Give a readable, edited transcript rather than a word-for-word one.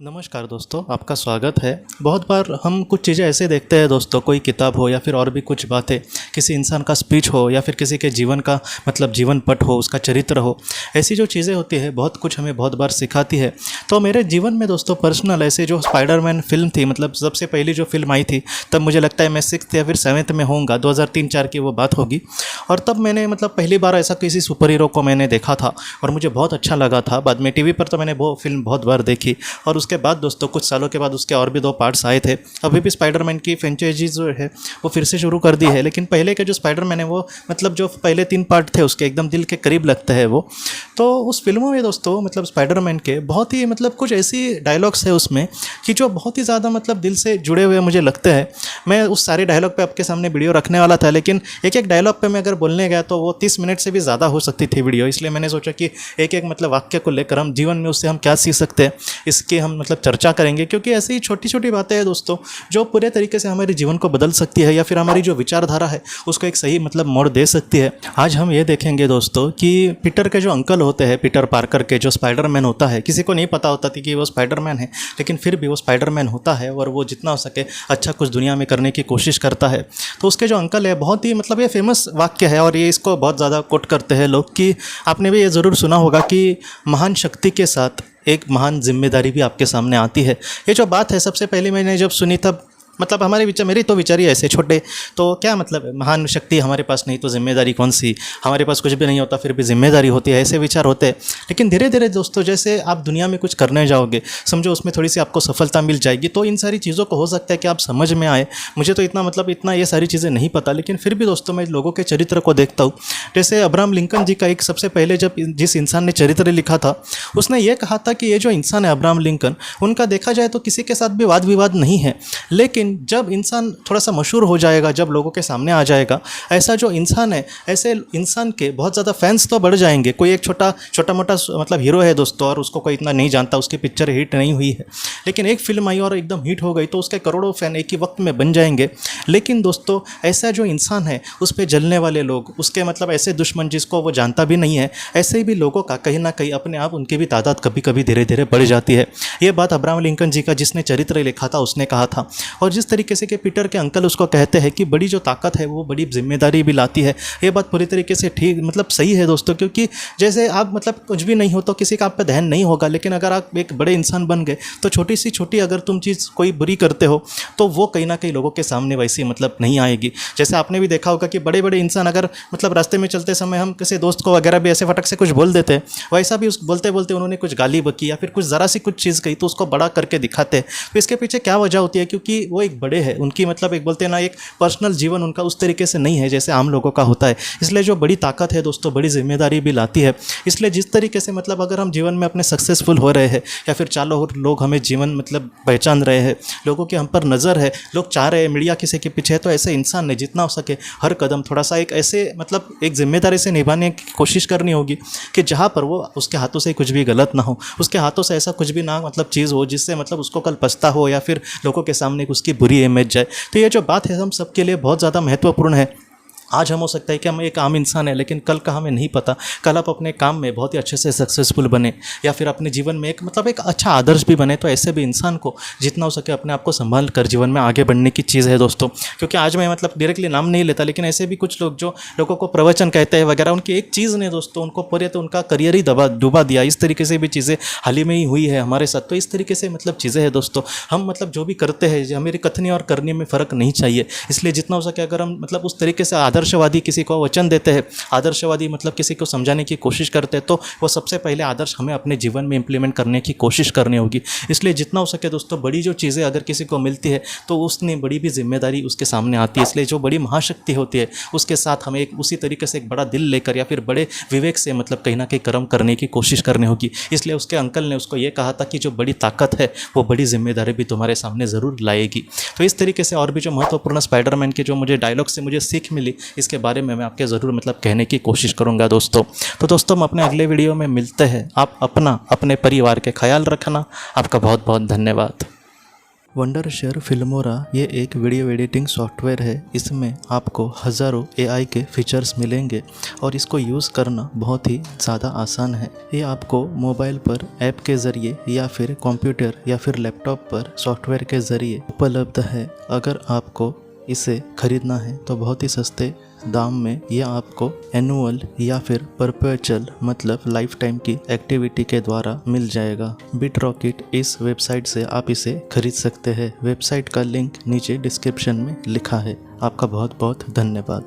नमस्कार दोस्तों, आपका स्वागत है। बहुत बार हम कुछ चीज़ें ऐसे देखते हैं दोस्तों, कोई किताब हो या फिर और भी कुछ बातें, किसी इंसान का स्पीच हो या फिर किसी के जीवन का जीवन पट हो, उसका चरित्र हो, ऐसी जो चीज़ें होती है बहुत कुछ हमें बहुत बार सिखाती है। तो मेरे जीवन में दोस्तों पर्सनल ऐसे जो स्पाइडरमैन फिल्म थी, सबसे पहली जो फिल्म आई थी, तब मुझे लगता है मैं 6th या फिर 7th में होऊंगा, 2003-4 की वो बात होगी। और तब मैंने पहली बार ऐसा किसी सुपर हीरो को मैंने देखा था और मुझे बहुत अच्छा लगा था। बाद में टीवी पर तो मैंने वो फिल्म बहुत बार देखी और उसके बाद दोस्तों कुछ सालों के बाद उसके और भी 2 पार्ट्स आए थे। अभी भी स्पाइडरमैन की फ्रेंचाइजी जो है वो फिर से शुरू कर दी है, लेकिन पहले के जो स्पाइडरमैन है वो जो पहले 3 पार्ट थे उसके एकदम दिल के करीब लगते हैं वो। तो उस फिल्मों में दोस्तों स्पाइडरमैन के बहुत ही कुछ ऐसी डायलॉग्स है उसमें कि जो बहुत ही ज़्यादा दिल से जुड़े हुए मुझे लगते हैं। मैं उस सारे डायलॉग पे आपके सामने वीडियो रखने वाला था, लेकिन एक एक डायलॉग पे मैं अगर बोलने गया तो वो 30 मिनट से भी ज़्यादा हो सकती थी वीडियो। इसलिए मैंने सोचा कि एक एक वाक्य को लेकर हम जीवन में उससे हम क्या सीख सकते हैं, इसकी हम चर्चा करेंगे, क्योंकि ऐसी ही छोटी छोटी बातें हैं दोस्तों जो पूरे तरीके से हमारे जीवन को बदल सकती है या फिर हमारी जो विचारधारा है उसको एक सही मोड़ दे सकती है। आज हम ये देखेंगे दोस्तों कि पीटर के जो अंकल होते हैं, पीटर पार्कर के जो स्पाइडरमैन होता है, किसी को नहीं पता होता थी कि वो स्पाइडरमैन है, लेकिन फिर भी वो स्पाइडरमैन होता है और वो जितना हो सके अच्छा कुछ दुनिया में करने की कोशिश करता है। तो उसके जो अंकल है बहुत ही ये फेमस वाक्य है और ये इसको बहुत ज़्यादा कोट करते हैं लोग कि आपने भी ये ज़रूर सुना होगा कि महान शक्ति के साथ एक महान जिम्मेदारी भी आपके सामने आती है। ये जो बात है सबसे पहले मैंने जब सुनी तब हमारे मेरी तो विचार ही ऐसे छोटे, तो क्या महान शक्ति हमारे पास नहीं तो जिम्मेदारी कौन सी, हमारे पास कुछ भी नहीं होता फिर भी जिम्मेदारी होती है, ऐसे विचार होते हैं। लेकिन धीरे धीरे दोस्तों जैसे आप दुनिया में कुछ करने जाओगे, समझो उसमें थोड़ी सी आपको सफलता मिल जाएगी, तो इन सारी चीज़ों को हो सकता है कि आप समझ में आए। मुझे तो इतना ये सारी चीज़ें नहीं पता, लेकिन फिर भी दोस्तों मैं लोगों के चरित्र को देखता हूँ। जैसे अब्राहम लिंकन जी का एक सबसे पहले जब जिस इंसान ने चरित्र लिखा था उसने ये कहा था कि ये जो इंसान है अब्राहम लिंकन, उनका देखा जाए तो किसी के साथ भी वाद विवाद नहीं है, लेकिन जब इंसान थोड़ा सा मशहूर हो जाएगा, जब लोगों के सामने आ जाएगा, ऐसा जो इंसान है ऐसे इंसान के बहुत ज़्यादा फैंस तो बढ़ जाएंगे। कोई एक छोटा मोटा हीरो है दोस्तों और उसको कोई इतना नहीं जानता, उसकी पिक्चर हिट नहीं हुई है, लेकिन एक फिल्म आई और एकदम हिट हो गई तो उसके करोड़ों फैन एक ही वक्त में बन जाएंगे। लेकिन दोस्तों ऐसा जो इंसान है उस पर जलने वाले लोग, उसके ऐसे दुश्मन जिसको वो जानता भी नहीं है, ऐसे भी लोगों का कहीं ना कहीं अपने आप उनकी भी तादाद कभी कभी धीरे धीरे बढ़ जाती है। ये बात अब्राहम लिंकन जी का जिसने चरित्र लिखा था उसने कहा था। और जिस तरीके से कि पीटर के अंकल उसको कहते हैं कि बड़ी जो ताकत है वो बड़ी जिम्मेदारी भी लाती है, ये बात पूरी तरीके से ठीक सही है दोस्तों। क्योंकि जैसे आप कुछ भी नहीं हो तो किसी का आप पे ध्यान नहीं होगा, लेकिन अगर आप एक बड़े इंसान बन गए तो छोटी अगर तुम चीज़ कोई बुरी करते हो तो वो कहीं ना कहीं लोगों के सामने वैसी नहीं आएगी। जैसे आपने भी देखा होगा कि बड़े बड़े इंसान अगर रास्ते में चलते समय हम किसी दोस्त को वगैरह भी ऐसे फटक से कुछ बोल देते हैं, वैसा भी उस बोलते बोलते उन्होंने कुछ गाली बकी या फिर कुछ ज़रा सी कुछ चीज़ कही तो उसको बड़ा करके दिखाते हैं। तो इसके पीछे क्या वजह होती है? क्योंकि वो एक बड़े हैं, उनकी एक बोलते हैं ना, एक पर्सनल जीवन उनका उस तरीके से नहीं है जैसे आम लोगों का होता है। इसलिए जो बड़ी ताकत है दोस्तों बड़ी जिम्मेदारी भी लाती है। इसलिए जिस तरीके से अगर हम जीवन में अपने सक्सेसफुल हो रहे हैं या फिर चारों लोग हमें जीवन पहचान रहे हैं, लोगों की हम पर नज़र है, लोग चाह रहे हैं, मीडिया किसी के पीछे है, तो ऐसे इंसान ने जितना हो सके हर कदम थोड़ा सा एक ऐसे एक जिम्मेदारी से निभाने की कोशिश करनी होगी कि जहाँ पर वो उसके हाथों से कुछ भी गलत ना हो, उसके हाथों से ऐसा कुछ भी ना चीज़ हो जिससे उसको कल पछता हो या फिर लोगों के सामने उसकी बुरी इमेज जाए। तो ये जो बात है हम सबके लिए बहुत ज़्यादा महत्वपूर्ण है। आज हम हो सकता है कि हम एक आम इंसान है, लेकिन कल का हमें नहीं पता, कल आप अपने काम में बहुत ही अच्छे से सक्सेसफुल बने या फिर अपने जीवन में एक एक अच्छा आदर्श भी बने। तो ऐसे भी इंसान को जितना हो सके अपने आप को संभाल कर जीवन में आगे बढ़ने की चीज़ है दोस्तों। क्योंकि आज मैं डायरेक्टली नाम नहीं लेता, लेकिन ऐसे भी कुछ लोग जो लोगों को प्रवचन कहते हैं वगैरह, उनकी एक चीज़ ने दोस्तों उनको पूरे तो उनका करियर ही डुबा दिया। इस तरीके से भी चीज़ें हाल ही में ही हुई है हमारे साथ। तो इस तरीके से चीज़ें हैं दोस्तों। हम जो भी करते हैं हमारी कथनी और करने में फ़र्क नहीं चाहिए। इसलिए जितना हो सके अगर हम उस तरीके से आदर्शवादी किसी को वचन देते हैं, आदर्शवादी किसी को समझाने की कोशिश करते हैं, तो वो सबसे पहले आदर्श हमें अपने जीवन में इंप्लीमेंट करने की कोशिश करनी होगी। इसलिए जितना हो सके दोस्तों बड़ी जो चीज़ें अगर किसी को मिलती है तो उसने बड़ी भी जिम्मेदारी उसके सामने आती है। इसलिए जो बड़ी महाशक्ति होती है उसके साथ हमें एक उसी तरीके से एक बड़ा दिल लेकर या फिर बड़े विवेक से कहीं ना कहीं कर्म करने की कोशिश करनी होगी। इसलिए उसके अंकल ने उसको ये कहा था कि जो बड़ी ताकत है वो बड़ी जिम्मेदारी भी तुम्हारे सामने ज़रूर लाएगी। तो इस तरीके से और भी जो महत्वपूर्ण स्पाइडरमैन के जो मुझे डायलॉग से मुझे सीख मिली इसके बारे में मैं आपके ज़रूर कहने की कोशिश करूंगा दोस्तों। तो दोस्तों हम अपने अगले वीडियो में मिलते हैं। आप अपने परिवार के ख्याल रखना। आपका बहुत बहुत धन्यवाद। वंडरशेयर फिल्मोरा ये एक वीडियो एडिटिंग सॉफ्टवेयर है। इसमें आपको हज़ारों एआई के फीचर्स मिलेंगे और इसको यूज़ करना बहुत ही ज़्यादा आसान है। ये आपको मोबाइल पर ऐप के ज़रिए या फिर कंप्यूटर या फिर लैपटॉप पर सॉफ्टवेयर के ज़रिए उपलब्ध है। अगर आपको इसे खरीदना है तो बहुत ही सस्ते दाम में यह आपको एनुअल या फिर परपेचुअल मतलब लाइफ टाइम की एक्टिविटी के द्वारा मिल जाएगा। बिटरॉकेट इस वेबसाइट से आप इसे खरीद सकते हैं। वेबसाइट का लिंक नीचे डिस्क्रिप्शन में लिखा है। आपका बहुत बहुत धन्यवाद।